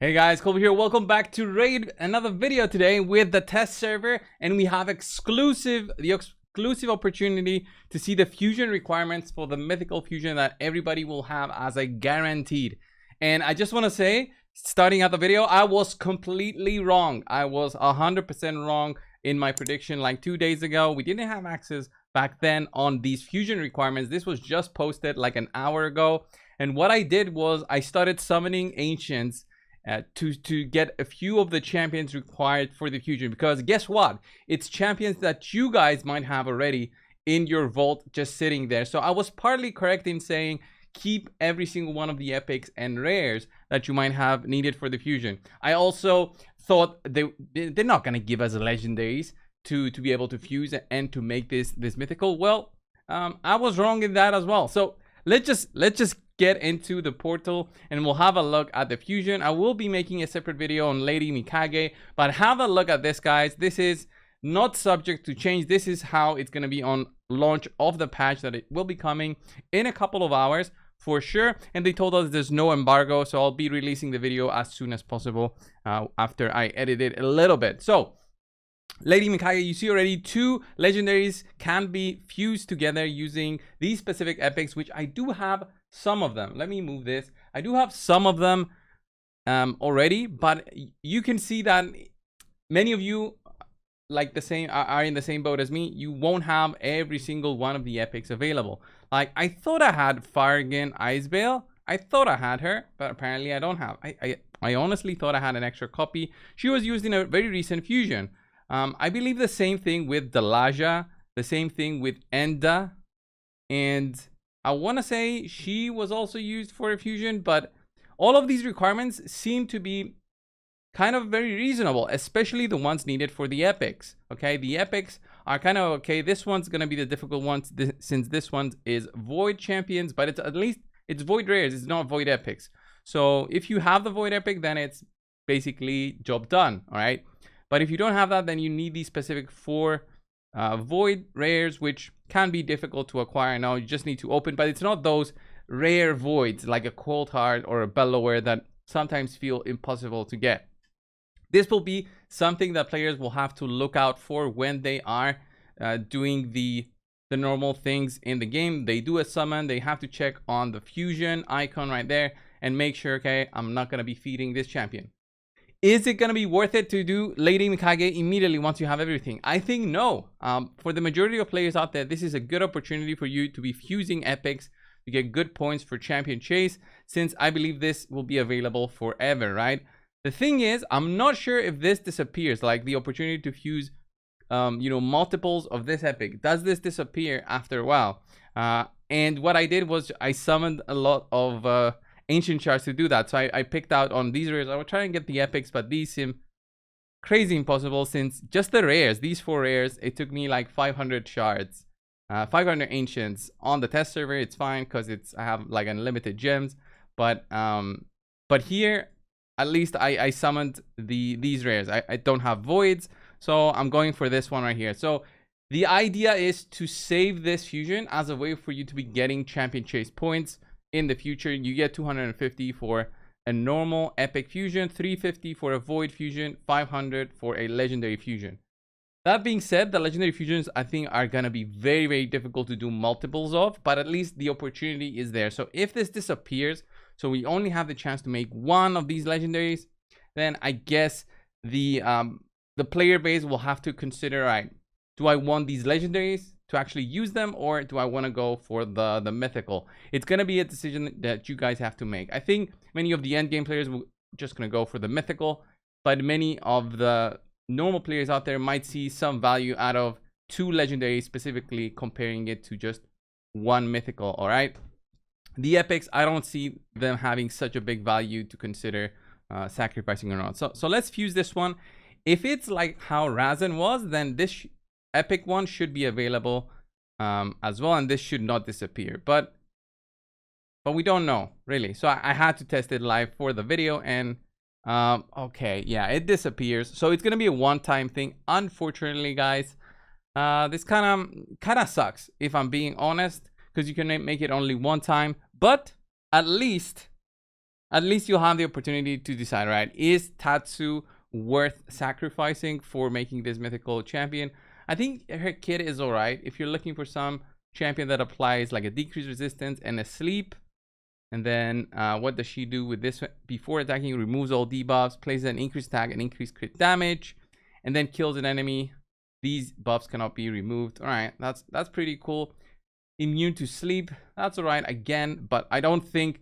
Hey guys, Colby here. Welcome back to Raid. Another video today with the test server, and we have the exclusive opportunity to see the fusion requirements for the mythical fusion that everybody will have as a guaranteed. And I just want to say, starting out the video, I was completely wrong. I was 100% wrong in my prediction like 2 days ago. We didn't have access back then on these fusion requirements. This was just posted like an hour ago. And what I did was I started summoning ancients to get a few of the champions required for the fusion, because guess what, it's champions that you guys might have already in your vault just sitting there. So I was partly correct in saying keep every single one of the epics and rares that you might have needed for the fusion. I also thought they're not going to give us legendaries to be able to fuse and to make this mythical. Well, I was wrong in that as well. So let's just get into the portal and we'll have a look at the fusion. I will be making a separate video on Lady Mikage, but have a look at this, guys. This is not subject to change. This is how it's going to be on launch of the patch, that it will be coming in a couple of hours for sure. And they told us there's no embargo, so I'll be releasing the video as soon as possible after I edit it a little bit. So Lady Mikage, you see already 2 legendaries can be fused together using these specific epics, which I do have some of them. Let me move this. I do have some of them already, but you can see that many of you like the same are in the same boat as me. You won't have every single one of the epics available. Like, I thought I had Firegan Icebale. I thought I had her, but apparently I don't have. I honestly thought I had an extra copy. She was used in a very recent fusion. I believe the same thing with Dalaja, the same thing with Enda, and I want to say she was also used for a fusion. But all of these requirements seem to be kind of very reasonable, especially the ones needed for the epics. Okay, the epics are kind of okay. This one's going to be the difficult one since this one is void champions, but it's at least it's void rares, it's not void epics. So if you have the void epic, then it's basically job done. All right. But if you don't have that, then you need these specific 4 void rares, which can be difficult to acquire. Now you just need to open, but it's not those rare voids like a Cold Heart or a Bellower that sometimes feel impossible to get. This will be something that players will have to look out for when they are doing the normal things in the game. They do a summon, they have to check on the fusion icon right there and make sure, okay, I'm not going to be feeding this champion. Is it going to be worth it to do Lady Mikage immediately once you have everything? I think no. For the majority of players out there, this is a good opportunity for you to be fusing epics to get good points for champion chase, since I believe this will be available forever, right? The thing is, I'm not sure if this disappears, like the opportunity to fuse, multiples of this epic. Does this disappear after a while? And what I did was I summoned a lot of ancient shards to do that. So I picked out on these rares. I will try and get the epics, but these seem crazy impossible since just the rares, these 4 rares, it took me like 500 shards, 500 ancients on the test server. It's fine because I have like unlimited gems, but here at least I summoned these rares. I don't have voids, so I'm going for this one right here. So the idea is to save this fusion as a way for you to be getting champion chase points in the future. You get 250 for a normal epic fusion, 350 for a void fusion, 500 for a legendary fusion. That being said, the legendary fusions I think are gonna be very, very difficult to do multiples of, but at least the opportunity is there. So if this disappears, so we only have the chance to make 1 of these legendaries, then I guess the player base will have to consider, right, do I want these legendaries to actually use them, or do I want to go for the mythical? It's going to be a decision that you guys have to make. I think many of the end game players will just going to go for the mythical, but many of the normal players out there might see some value out of 2 legendaries, specifically comparing it to just 1 mythical. All right, the epics, I don't see them having such a big value to consider sacrificing or not. So let's fuse this one. If it's like how Razan was, then this epic one should be available as well, and this should not disappear, but we don't know really. So I had to test it live for the video, and okay, yeah, it disappears. So it's gonna be a one-time thing, unfortunately, guys. This kind of sucks, if I'm being honest, because you can make it only one time, but at least at least you'll have the opportunity to decide, right? Is Tatsu worth sacrificing for making this mythical champion? I think her kit is all right. If you're looking for some champion that applies like a decreased resistance and a sleep, and then what does she do with this? Before attacking, removes all debuffs, places an increased attack and increased crit damage, and then kills an enemy. These buffs cannot be removed. All right, that's pretty cool. Immune to sleep, that's all right again, but I don't think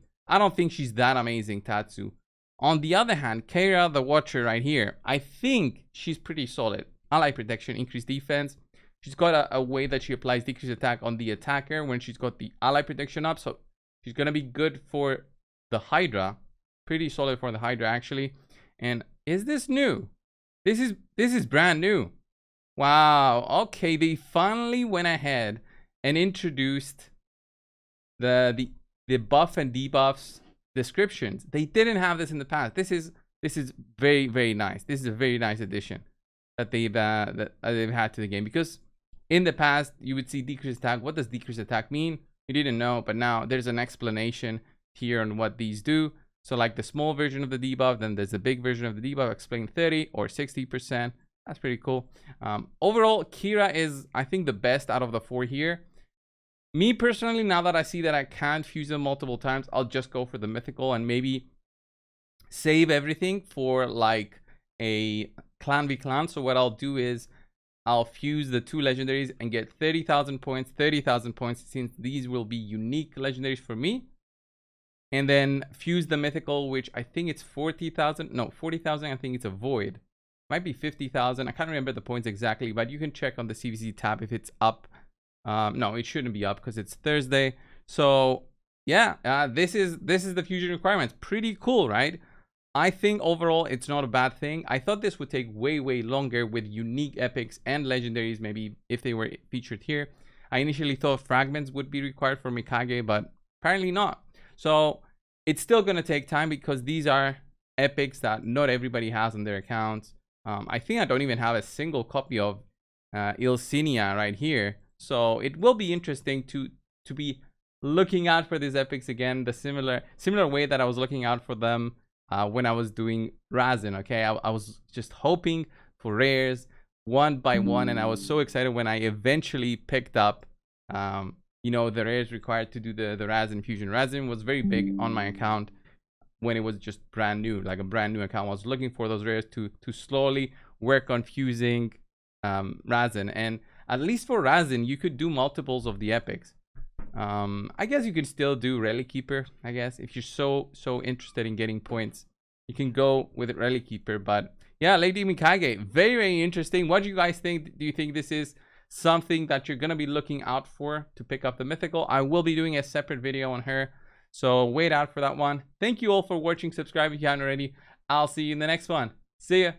she's that amazing, Tatsu. On the other hand, Keira the Watcher right here, I think she's pretty solid. Ally protection, increased defense. She's got a way that she applies decreased attack on the attacker when she's got the ally protection up, so she's gonna be good for the Hydra. Pretty solid for the Hydra actually. And is this new? This is brand new. Wow. Okay, they finally went ahead and introduced the buff and debuffs descriptions. They didn't have this in the past. This is very, very nice. This is a very nice addition that they've had to the game, because in the past you would see decreased attack. What does decreased attack mean? You didn't know, but now there's an explanation here on what these do. So like the small version of the debuff, then there's the big version of the debuff, explain 30 or 60%. That's pretty cool. Overall, Keira is, I think, the best out of the four here. Me personally, now that I see that I can't fuse them multiple times, I'll just go for the mythical and maybe save everything for like a clan v clan. So what I'll do is I'll fuse the two legendaries and get 30,000 points, 30,000 points, since these will be unique legendaries for me. And then fuse the mythical, which I think it's 40,000. No, 40,000. I think it's a void. Might be 50,000. I can't remember the points exactly, but you can check on the CVC tab if it's up. No, it shouldn't be up because it's Thursday. So yeah, this is the fusion requirements. Pretty cool, right? I think overall it's not a bad thing. I thought this would take way longer with unique epics and legendaries, maybe if they were featured here. I initially thought fragments would be required for Mikage, but apparently not. So it's still going to take time because these are epics that not everybody has on their accounts. I think I don't even have a single copy of Ilsinia right here. So it will be interesting to be looking out for these epics again, the similar way that I was looking out for them when I was doing Razin. Okay, I was just hoping for rares one by one, and I was so excited when I eventually picked up you know, the rares required to do the Razin fusion. Razin was very big on my account when it was just brand new, like a brand new account. I was looking for those rares to slowly work on fusing Razin, and at least for Razin you could do multiples of the epics. I guess you can still do Relic Keeper. I guess if you're so interested in getting points, you can go with Relic Keeper. But yeah, Lady Mikage, very interesting. What do you guys think? Do you think this is something that you're gonna be looking out for to pick up the mythical? I will be doing a separate video on her, so wait out for that one. Thank you all for watching. Subscribe if you haven't already. I'll see you in the next one. See ya.